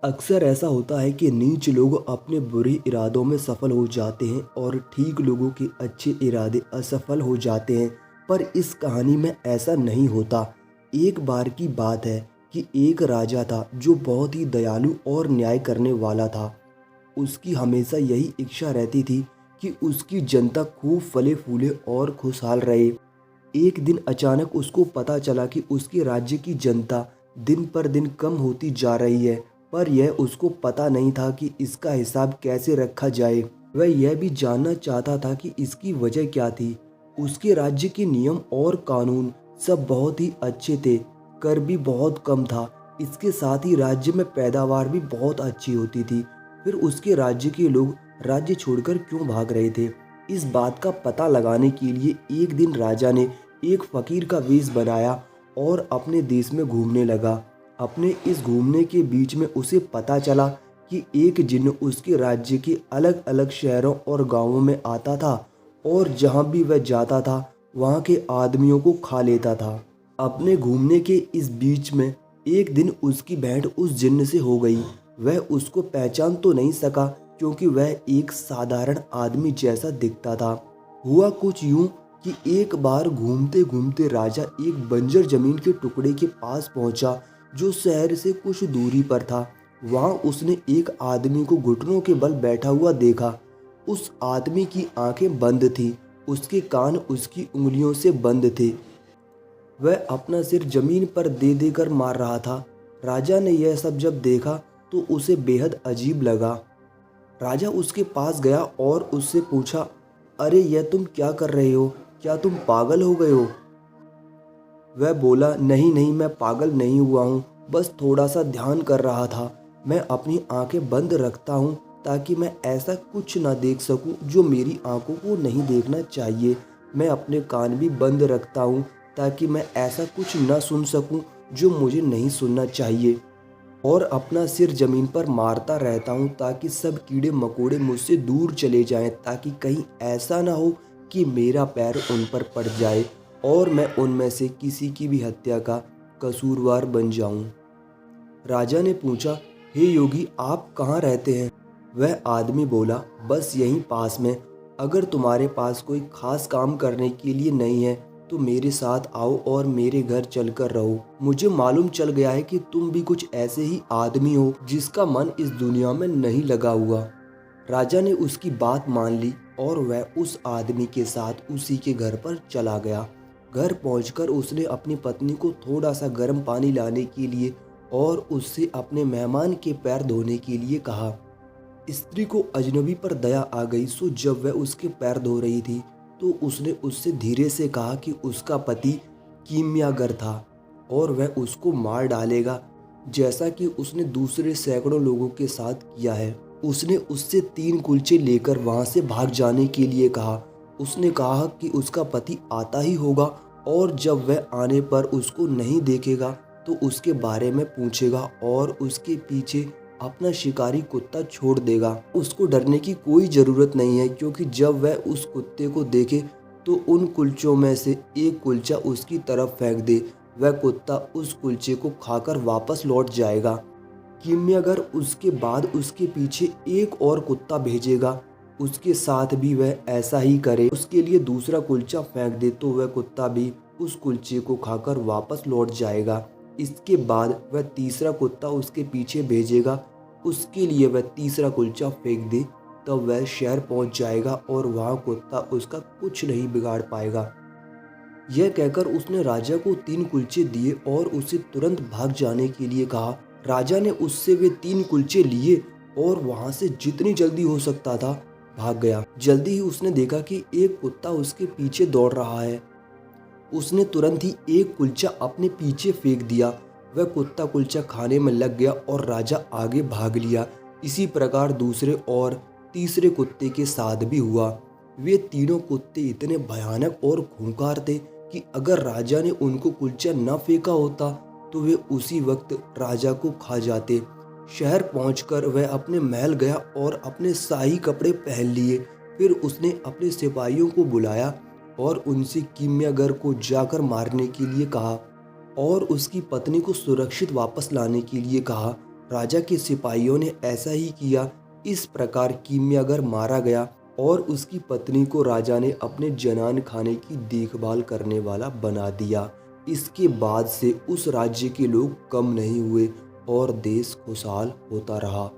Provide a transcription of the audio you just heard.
अक्सर ऐसा होता है कि नीच लोग अपने बुरे इरादों में सफल हो जाते हैं और ठीक लोगों के अच्छे इरादे असफल हो जाते हैं। पर इस कहानी में ऐसा नहीं होता। एक बार की बात है कि एक राजा था जो बहुत ही दयालु और न्याय करने वाला था। उसकी हमेशा यही इच्छा रहती थी कि उसकी जनता खूब फले फूले और खुशहाल रहे। एक दिन अचानक उसको पता चला कि उसके राज्य की जनता दिन पर दिन कम होती जा रही है, पर यह उसको पता नहीं था कि इसका हिसाब कैसे रखा जाए। वह यह भी जानना चाहता था कि इसकी वजह क्या थी। उसके राज्य के नियम और कानून सब बहुत ही अच्छे थे, कर भी बहुत कम था। इसके साथ ही राज्य में पैदावार भी बहुत अच्छी होती थी। फिर उसके राज्य के लोग राज्य छोड़कर क्यों भाग रहे थे? इस बात का पता लगाने के लिए एक दिन राजा ने एक फकीर का वेश बनाया और अपने देश में घूमने लगा। अपने इस घूमने के बीच में उसे पता चला कि एक जिन्न उसके राज्य के अलग अलग शहरों और गांवों में आता था और जहां भी वह जाता था वहां के आदमियों को खा लेता था। अपने घूमने के इस बीच में एक दिन उसकी भेंट उस जिन्न से हो गई। वह उसको पहचान तो नहीं सका क्योंकि वह एक साधारण आदमी जैसा दिखता था। हुआ कुछ यूं कि एक बार घूमते घूमते राजा एक बंजर जमीन के टुकड़े के पास पहुंचा जो शहर से कुछ दूरी पर था। वहां उसने एक आदमी को घुटनों के बल बैठा हुआ देखा। उस आदमी की आंखें बंद थीं, उसके कान उसकी उंगलियों से बंद थे। वह अपना सिर जमीन पर दे देकर मार रहा था। राजा ने यह सब जब देखा तो उसे बेहद अजीब लगा। राजा उसके पास गया और उससे पूछा, अरे यह तुम क्या कर रहे हो? क्या तुम पागल हो गए हो? वह बोला, नहीं नहीं, मैं पागल नहीं हुआ हूँ, बस थोड़ा सा ध्यान कर रहा था। मैं अपनी आंखें बंद रखता हूँ ताकि मैं ऐसा कुछ ना देख सकूँ जो मेरी आंखों को नहीं देखना चाहिए। मैं अपने कान भी बंद रखता हूँ ताकि मैं ऐसा कुछ ना सुन सकूँ जो मुझे नहीं सुनना चाहिए। और अपना सिर जमीन पर मारता रहता हूँ ताकि सब कीड़े मकोड़े मुझसे दूर चले जाएं, ताकि कहीं ऐसा ना हो कि मेरा पैर उन पर पड़ जाए और मैं उनमें से किसी की भी हत्या का कसूरवार बन जाऊं। राजा ने पूछा, हे योगी, आप कहाँ रहते हैं? वह आदमी बोला, बस यहीं पास में। अगर तुम्हारे पास कोई खास काम करने के लिए नहीं है तो मेरे साथ आओ और मेरे घर चलकर रहो। मुझे मालूम चल गया है कि तुम भी कुछ ऐसे ही आदमी हो जिसका मन इस दुनिया में नहीं लगा हुआ। राजा ने उसकी बात मान ली और वह उस आदमी के साथ उसी के घर पर चला गया। घर पहुंचकर उसने अपनी पत्नी को थोड़ा सा गर्म पानी लाने के लिए और उससे अपने मेहमान के पैर धोने के लिए कहा। स्त्री को अजनबी पर दया आ गई, सो जब वह उसके पैर धो रही थी तो उसने उससे धीरे से कहा कि उसका पति कीमियागर था और वह उसको मार डालेगा, जैसा कि उसने दूसरे सैकड़ों लोगों के साथ किया है। उसने उससे 3 कुलचे लेकर वहां से भाग जाने के लिए कहा। उसने कहा कि उसका पति आता ही होगा और जब वह आने पर उसको नहीं देखेगा तो उसके बारे में पूछेगा और उसके पीछे अपना शिकारी कुत्ता छोड़ देगा। उसको डरने की कोई ज़रूरत नहीं है, क्योंकि जब वह उस कुत्ते को देखे तो उन कुलचों में से एक कुलचा उसकी तरफ फेंक दे। वह कुत्ता उस कुलचे को खाकर वापस लौट जाएगा। कीमियागर उसके बाद उसके पीछे एक और कुत्ता भेजेगा, उसके साथ भी वह ऐसा ही करे। उसके लिए दूसरा कुलचा फेंक दे तो वह कुत्ता भी उस कुलचे को खाकर वापस लौट जाएगा। इसके बाद वह तीसरा कुत्ता उसके पीछे भेजेगा, उसके लिए वह तीसरा कुलचा फेंक दे, तब वह शहर पहुंच जाएगा और वहां कुत्ता उसका कुछ नहीं बिगाड़ पाएगा। यह कहकर उसने राजा को 3 कुलचे दिए और उसे तुरंत भाग जाने के लिए कहा। राजा ने उससे वे 3 कुलचे लिए और वहां से जितनी जल्दी हो सकता था भाग गया। जल्दी ही उसने देखा कि एक कुत्ता उसके पीछे दौड़ रहा है। उसने तुरंत ही एक कुलचा अपने पीछे फेंक दिया। वह कुत्ता कुलचा खाने में लग गया और राजा आगे भाग लिया। इसी प्रकार दूसरे और तीसरे कुत्ते के साथ भी हुआ। वे तीनों कुत्ते इतने भयानक और खूंखार थे कि अगर राजा ने उनको कुलचा न फेंका होता तो वे उसी वक्त राजा को खा जाते। शहर पहुंचकर वह अपने महल गया और अपने शाही कपड़े पहन लिए। फिर उसने अपने सिपाहियों को बुलाया और उनसे कीमियागर को जाकर मारने के लिए कहा और उसकी पत्नी को सुरक्षित वापस लाने के लिए कहा। राजा के सिपाहियों ने ऐसा ही किया। इस प्रकार कीमियागर मारा गया और उसकी पत्नी को राजा ने अपने जनान खाने की देखभाल करने वाला बना दिया। इसके बाद से उस राज्य के लोग कम नहीं हुए और देश खुशहाल होता रहा।